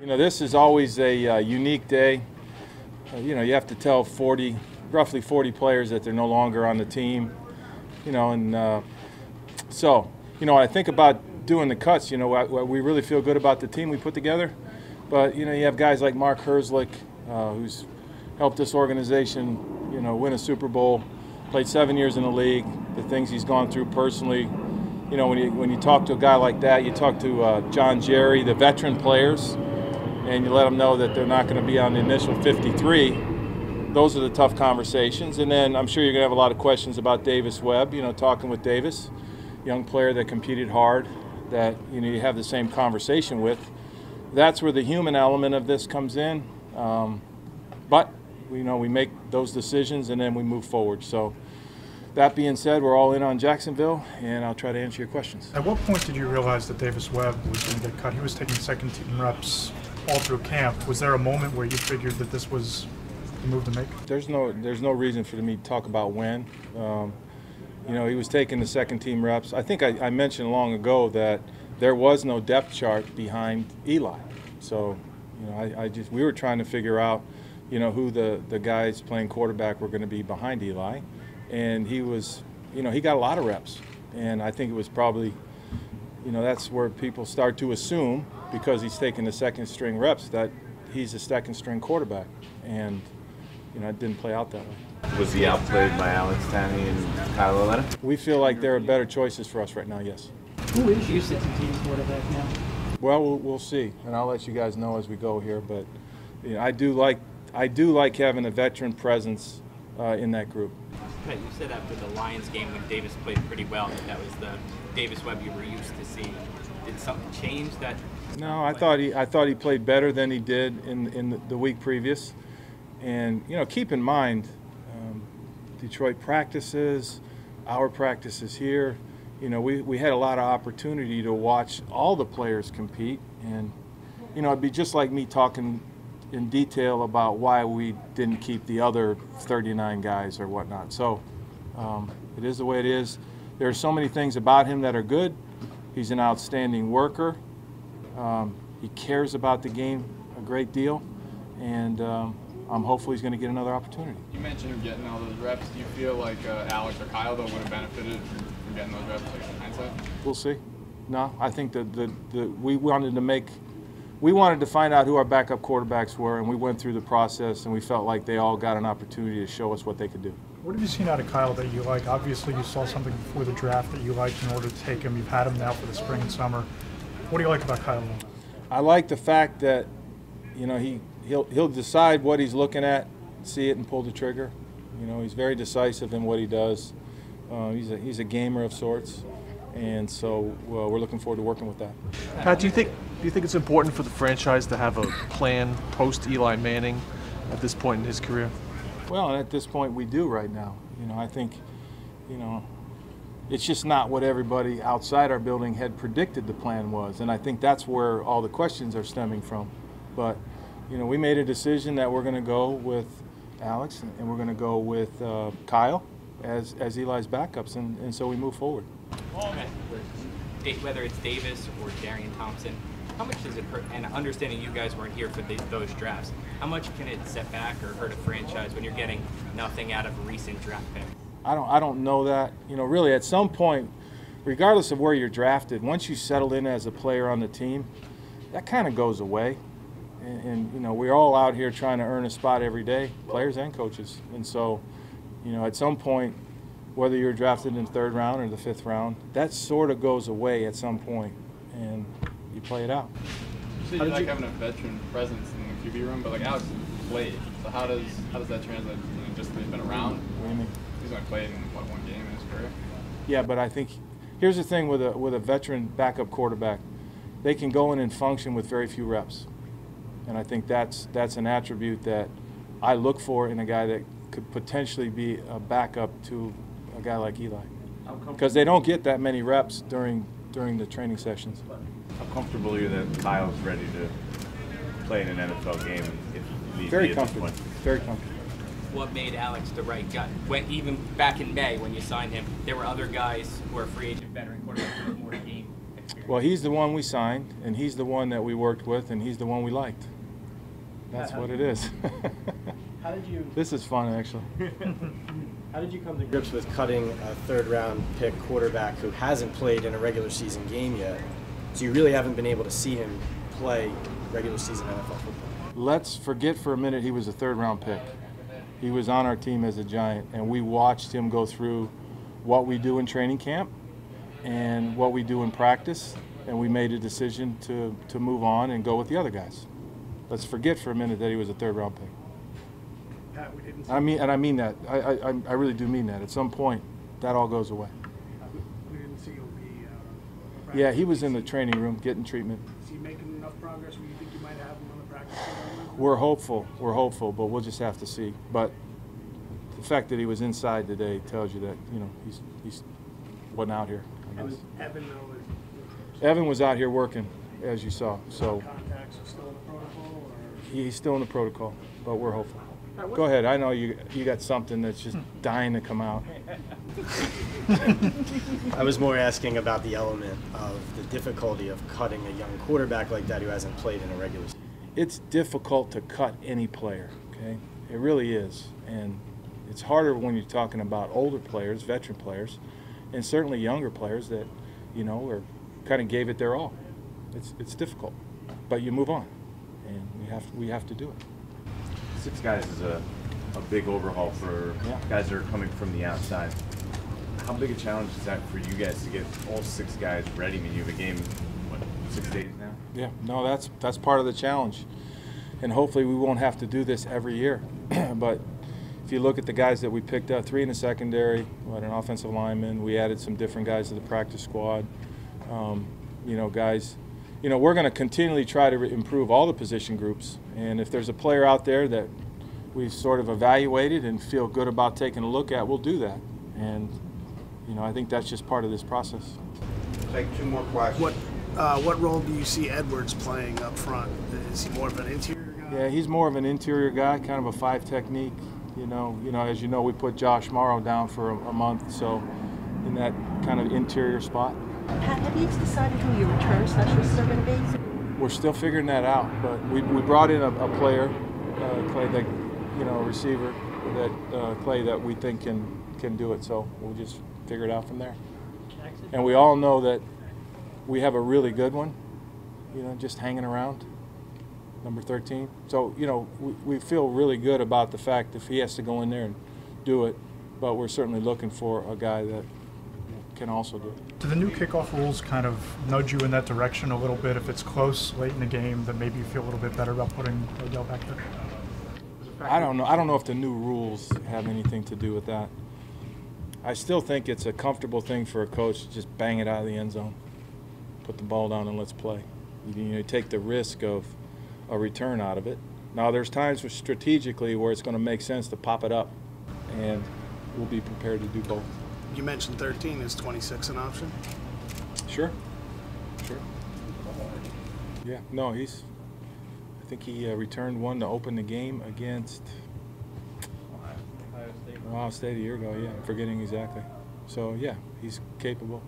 You know, this is always a unique day. You know, you have to tell roughly 40 players that they're no longer on the team. You know, and so, you know, I think about doing the cuts. You know, we really feel good about the team we put together. But, you know, you have guys like Mark Herzlich, who's helped this organization, you know, win a Super Bowl, played 7 years in the league, the things he's gone through personally. You know, when you talk to a guy like that, you talk to John Jerry, the veteran players, and you let them know that they're not going to be on the initial 53. Those are the tough conversations. And then I'm sure you're going to have a lot of questions about Davis Webb, you know, talking with Davis, young player that competed hard, that, you know, you have the same conversation with. That's where the human element of this comes in. But, you know, we make those decisions and then we move forward. So that being said, we're all in on Jacksonville, and I'll try to answer your questions. At what point did you realize that Davis Webb was going to get cut? He was taking second-team reps all through camp. Was there a moment where you figured that this was the move to make? There's no reason for me to talk about when. You know, he was taking the second-team reps. I think I mentioned long ago that there was no depth chart behind Eli. So, you know, we were trying to figure out, you know, who the guys playing quarterback were going to be behind Eli. And he was, you know, he got a lot of reps. And I think it was probably, you know, that's where people start to assume, because he's taking the second-string reps, that he's a second-string quarterback. And, you know, it didn't play out that way. Was he outplayed by Alex Tanney and Kyle Lauletta? We feel like there are better choices for us right now, yes. Who is your second-team quarterback now? Well, we'll see, and I'll let you guys know as we go here. But you know, I do like having a veteran presence in that group. You said after the Lions game when Davis played pretty well that was the Davis Webb you were used to seeing. Did something change that? No, I thought he played better than he did in the week previous. And you know, keep in mind, Detroit practices, our practices here. You know, we had a lot of opportunity to watch all the players compete, and you know, it'd be just like me talking in detail about why we didn't keep the other 39 guys or whatnot. So it is the way it is. There are so many things about him that are good. He's an outstanding worker. He cares about the game a great deal, and I'm hopeful he's going to get another opportunity. You mentioned him getting all those reps. Do you feel like Alex or Kyle, though, would have benefited from getting those reps, like, in hindsight? We'll see. No, I think that we wanted to find out who our backup quarterbacks were, and we went through the process, and we felt like they all got an opportunity to show us what they could do. What have you seen out of Kyle that you like? Obviously, you saw something before the draft that you liked in order to take him. You've had him now for the spring and summer. What do you like about Kyle? I like the fact that, you know, he'll decide what he's looking at, see it, and pull the trigger. You know, he's very decisive in what he does. He's a gamer of sorts, and so we're looking forward to working with that. Pat, do you think it's important for the franchise to have a plan post Eli Manning at this point in his career? Well, at this point we do right now. You know, I think, you know, it's just not what everybody outside our building had predicted the plan was, and I think that's where all the questions are stemming from. But, you know, we made a decision that we're going to go with Alex and we're going to go with Kyle as Eli's backups, and so we move forward. Whether it's Davis or Darian Thompson, how much does it hurt? And understanding you guys weren't here for those drafts, how much can it set back or hurt a franchise when you're getting nothing out of a recent draft pick? I don't know that. You know, really, at some point, regardless of where you're drafted, once you settle in as a player on the team, that kind of goes away. And you know, we're all out here trying to earn a spot every day, players and coaches. And so, you know, at some point, whether you're drafted in the 3rd round or the 5th round, that sort of goes away at some point, and you play it out. So you like having a veteran presence in the QB room, but like Alex played. So how does that translate? You know, just that he's been around. What do you mean? He's only played in one game in his career. Yeah, but I think here's the thing with a veteran backup quarterback, they can go in and function with very few reps, and I think that's an attribute that I look for in a guy that could potentially be a backup to a guy like Eli, because they don't get that many reps during the training sessions. How comfortable are you that Kyle's ready to play in an NFL game if need Very be comfortable. at this point? Very comfortable. What made Alex the right guy? Even back in May when you signed him, there were other guys who are free agent veteran quarterbacks with more game experience. Well, he's the one we signed, and he's the one that we worked with, and he's the one we liked. That's what it is. How did you? This is fun, actually. How did you come to grips with cutting a third-round pick quarterback who hasn't played in a regular season game yet? So you really haven't been able to see him play regular season NFL football. Let's forget for a minute he was a third-round pick. He was on our team as a Giant, and we watched him go through what we do in training camp and what we do in practice, and we made a decision to move on and go with the other guys. Let's forget for a minute that he was a third-round pick. Pat, we didn't see I mean that. I really do mean that. At some point, that all goes away. we didn't see him be. Yeah, he was in the training room getting treatment. Is he making enough progress where you think you might have him on the practice field? We're hopeful, but we'll just have to see. But the fact that he was inside today tells you that, you know, he's wasn't out here. I guess. Evan, Evan was out here working, as you saw. So contacts are still in the protocol, or? he's still in the protocol, but we're hopeful. Go ahead. I know you got something that's just dying to come out. I was more asking about the element of the difficulty of cutting a young quarterback like that who hasn't played in a regular season. It's difficult to cut any player, okay? It really is. And it's harder when you're talking about older players, veteran players, and certainly younger players that, you know, kind of gave it their all. It's difficult, but you move on, and we have to do it. 6 guys is a big overhaul for guys that are coming from the outside. How big a challenge is that for you guys to get all 6 guys ready? I mean, you have a game, what, 6 days now? Yeah, no, that's part of the challenge, and hopefully we won't have to do this every year. But if you look at the guys that we picked up, 3 in the secondary, we had an offensive lineman, we added some different guys to the practice squad. You know, guys, you know, we're going to continually try to improve all the position groups, and if there's a player out there that we've sort of evaluated and feel good about taking a look at, we'll do that. And, you know, I think that's just part of this process. Take 2 more questions. What role do you see Edwards playing up front? Is he more of an interior guy? Yeah, he's more of an interior guy, kind of a 5 technique. You know, as you know, we put Josh Morrow down for a month, so in that kind of interior spot. Pat, have you decided who your return specialists are going to be? We're still figuring that out, but we brought in a player, Clay, that, you know, a receiver, that Clay, that we think can do it. So we'll just figure it out from there. And we all know that we have a really good one, you know, just hanging around, number 13. So, you know, we feel really good about the fact if he has to go in there and do it, but we're certainly looking for a guy that can also do it. Do the new kickoff rules kind of nudge you in that direction a little bit? If it's close late in the game, that maybe you feel a little bit better about putting Odell back there? I don't know. I don't know if the new rules have anything to do with that. I still think it's a comfortable thing for a coach to just bang it out of the end zone, put the ball down, and let's play. You take the risk of a return out of it. Now, there's times strategically where it's going to make sense to pop it up, and we'll be prepared to do both. You mentioned 13. Is 26 an option? Sure. Yeah, no, I think he returned one to open the game against Ohio State a year ago, yeah, I'm forgetting exactly. So, yeah, he's capable.